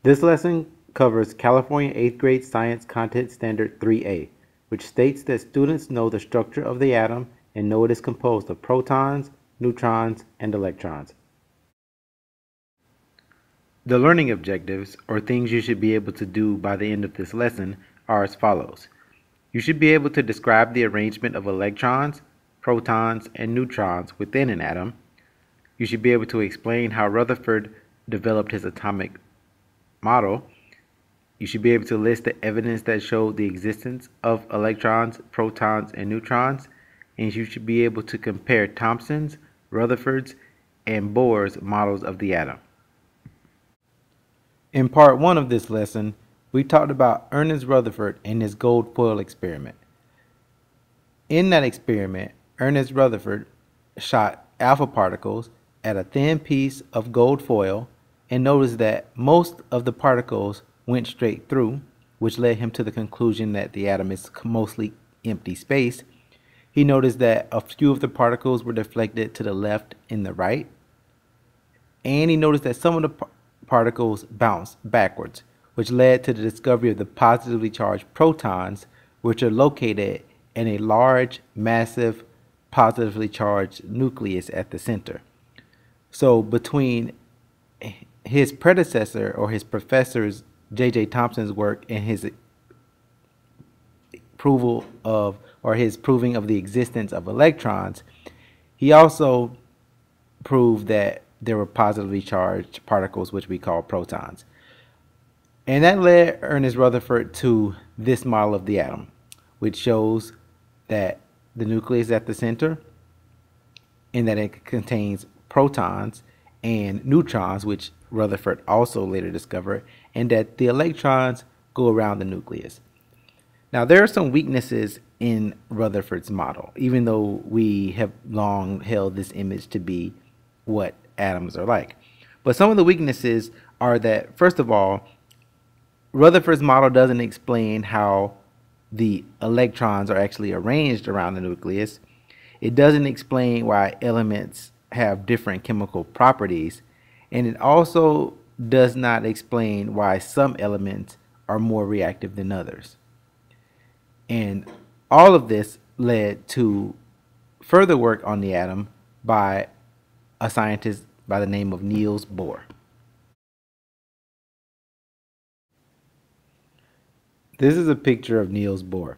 This lesson covers California 8th grade Science Content Standard 3A, which states that students know the structure of the atom and know it is composed of protons, neutrons, and electrons. The learning objectives, or things you should be able to do by the end of this lesson, are as follows. You should be able to describe the arrangement of electrons, protons, and neutrons within an atom. You should be able to explain how Rutherford developed his atomic model. You should be able to list the evidence that showed the existence of electrons, protons, and neutrons, and you should be able to compare Thompson's, Rutherford's, and Bohr's models of the atom. In part 1 of this lesson, we talked about Ernest Rutherford and his gold foil experiment. In that experiment, Ernest Rutherford shot alpha particles at a thin piece of gold foil and noticed that most of the particles went straight through, which led him to the conclusion that the atom is mostly empty space. He noticed that a few of the particles were deflected to the left and the right, and he noticed that some of the particles bounced backwards, which led to the discovery of the positively charged protons, which are located in a large, massive, positively charged nucleus at the center. So between his predecessor or his professor's J.J. Thomson's work and his approval of or his proving of the existence of electrons, he also proved that there were positively charged particles, which we call protons. And that led Ernest Rutherford to this model of the atom, which shows that the nucleus is at the center and that it contains protons and neutrons, which Rutherford also later discovered, and that the electrons go around the nucleus. Now, there are some weaknesses in Rutherford's model, even though we have long held this image to be what atoms are like. But some of the weaknesses are that, first of all, Rutherford's model doesn't explain how the electrons are actually arranged around the nucleus. It doesn't explain why elements have different chemical properties, and it also does not explain why some elements are more reactive than others. And all of this led to further work on the atom by a scientist by the name of Neils Bohr. This is a picture of Neils Bohr.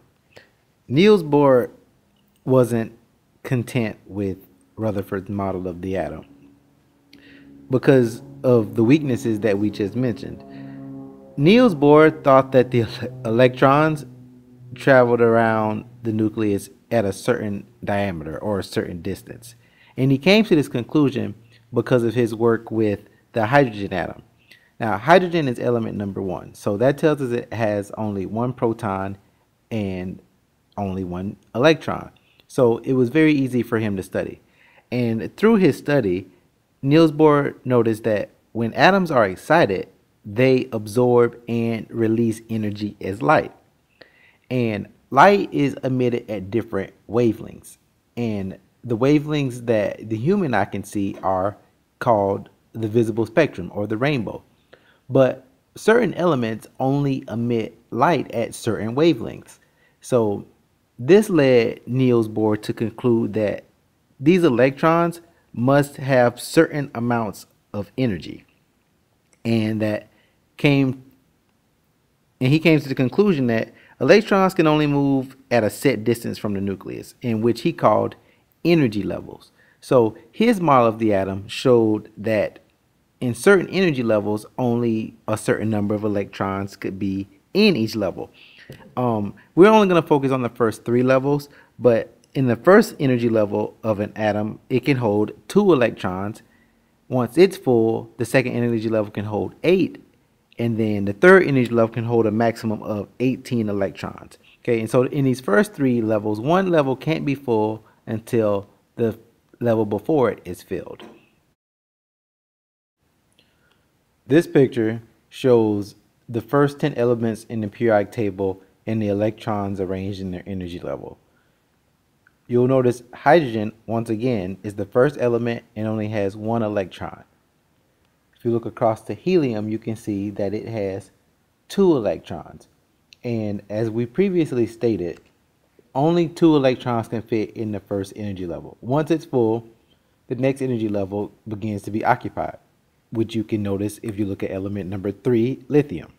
Neils Bohr wasn't content with Rutherford's model of the atom because of the weaknesses that we just mentioned. Neils Bohr thought that the electrons traveled around the nucleus at a certain diameter or a certain distance. And he came to this conclusion because of his work with the hydrogen atom. Now, hydrogen is element number 1, so that tells us it has only one proton and only one electron. So it was very easy for him to study. And through his study, Neils Bohr noticed that when atoms are excited, they absorb and release energy as light. And light is emitted at different wavelengths. And the wavelengths that the human eye can see are called the visible spectrum or the rainbow. But certain elements only emit light at certain wavelengths. So this led Neils Bohr to conclude that these electrons must have certain amounts of energy. And he came to the conclusion that electrons can only move at a set distance from the nucleus, in which he called energy levels. So his model of the atom showed that in certain energy levels, only a certain number of electrons could be in each level. We're only going to focus on the first 3 levels, but in the first energy level of an atom, it can hold 2 electrons. Once it's full, the second energy level can hold 8, and then the third energy level can hold a maximum of 18 electrons. Okay, and so in these first 3 levels, one level can't be full until the level before it is filled. This picture shows the first 10 elements in the periodic table and the electrons arranged in their energy level. you'll notice hydrogen, once again, is the first element and only has one electron. If you look across to helium, you can see that it has two electrons. And as we previously stated, only two electrons can fit in the first energy level. Once it's full, the next energy level begins to be occupied, which you can notice if you look at element number 3, lithium,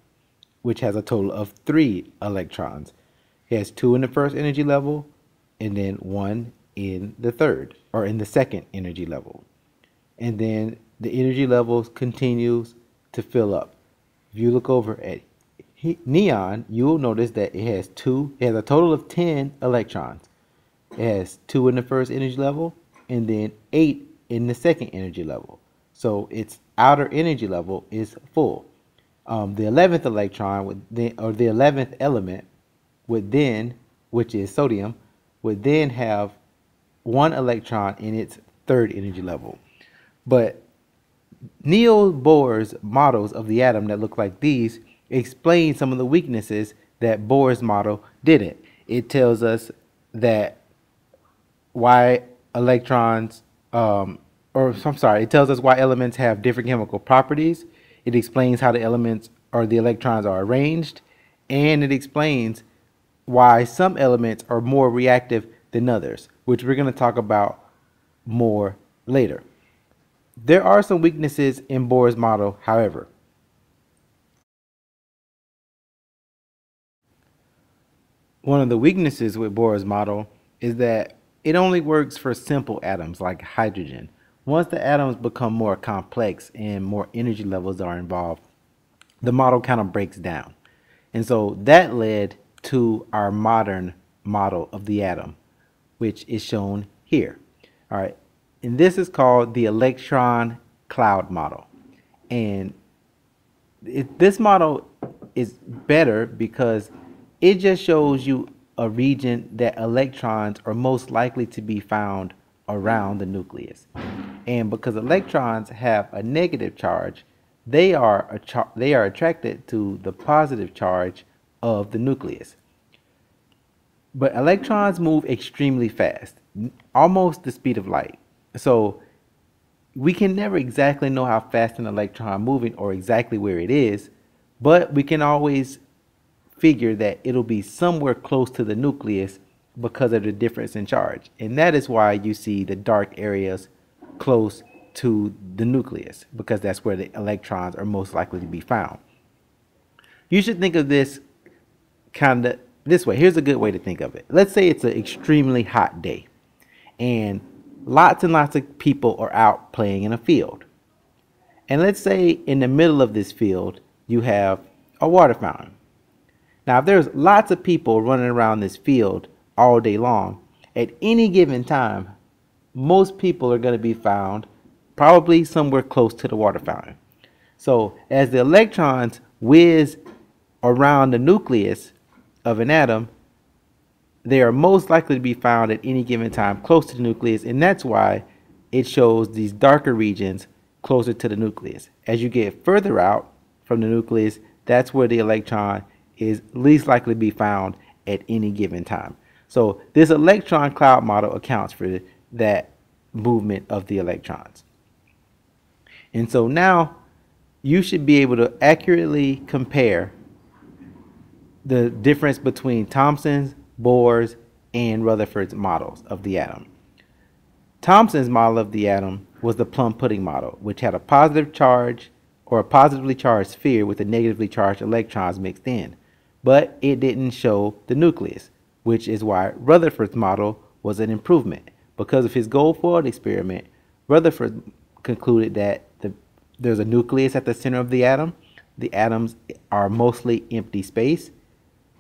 which has a total of 3 electrons. It has 2 in the first energy level and then 1 in the third, or in the second energy level. And then the energy levels continues to fill up. If you look over at neon, you will notice that it has a total of 10 electrons. It has 2 in the first energy level and then 8 in the second energy level. So its outer energy level is full. The 11th electron or the 11th element would then, which is sodium, would then have 1 electron in its third energy level. But Neils Bohr's models of the atom that look like these explain some of the weaknesses that Bohr's model didn't. It tells us that why electrons, it tells us why elements have different chemical properties. It explains how the elements or the electrons are arranged, and it explains why some elements are more reactive than others, which we're going to talk about more later. There are some weaknesses in Bohr's model, however. One of the weaknesses with Bohr's model is that it only works for simple atoms like hydrogen. Once the atoms become more complex and more energy levels are involved, the model kind of breaks down. And so that led to our modern model of the atom, which is shown here. All right. And this is called the electron cloud model. And this model is better because it just shows you a region that electrons are most likely to be found around the nucleus. And because electrons have a negative charge, they are attracted to the positive charge of the nucleus. But electrons move extremely fast, almost the speed of light. So we can never exactly know how fast an electron is moving or exactly where it is, but we can always figure that it'll be somewhere close to the nucleus because of the difference in charge. And that is why you see the dark areas close to the nucleus, because that's where the electrons are most likely to be found. You should think of this kind of this way. Here's a good way to think of it. Let's say it's an extremely hot day and lots of people are out playing in a field. And let's say in the middle of this field, you have a water fountain. Now, if there's lots of people running around this field all day long, at any given time, most people are going to be found probably somewhere close to the water fountain. So as the electrons whiz around the nucleus of an atom, they are most likely to be found at any given time close to the nucleus, and that's why it shows these darker regions closer to the nucleus. As you get further out from the nucleus, that's where the electron is least likely to be found at any given time. So this electron cloud model accounts for that movement of the electrons. And so now you should be able to accurately compare the difference between Thompson's, Bohr's, and Rutherford's models of the atom. Thomson's model of the atom was the plum pudding model, which had a positive charge or a positively charged sphere with the negatively charged electrons mixed in, but it didn't show the nucleus, which is why Rutherford's model was an improvement. Because of his gold foiled experiment, Rutherford concluded that there's a nucleus at the center of the atom. The atoms are mostly empty space.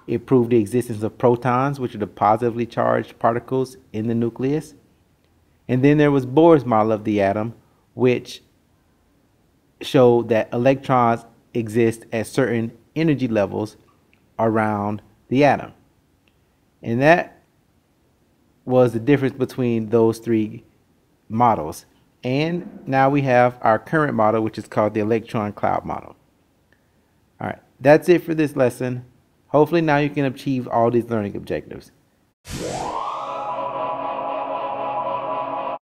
It proved the existence of protons, which are the positively charged particles in the nucleus. And then there was Bohr's model of the atom, which showed that electrons exist at certain energy levels around the atom. And that was the difference between those three models. And now we have our current model, which is called the electron cloud model. All right, that's it for this lesson. Hopefully now you can achieve all these learning objectives.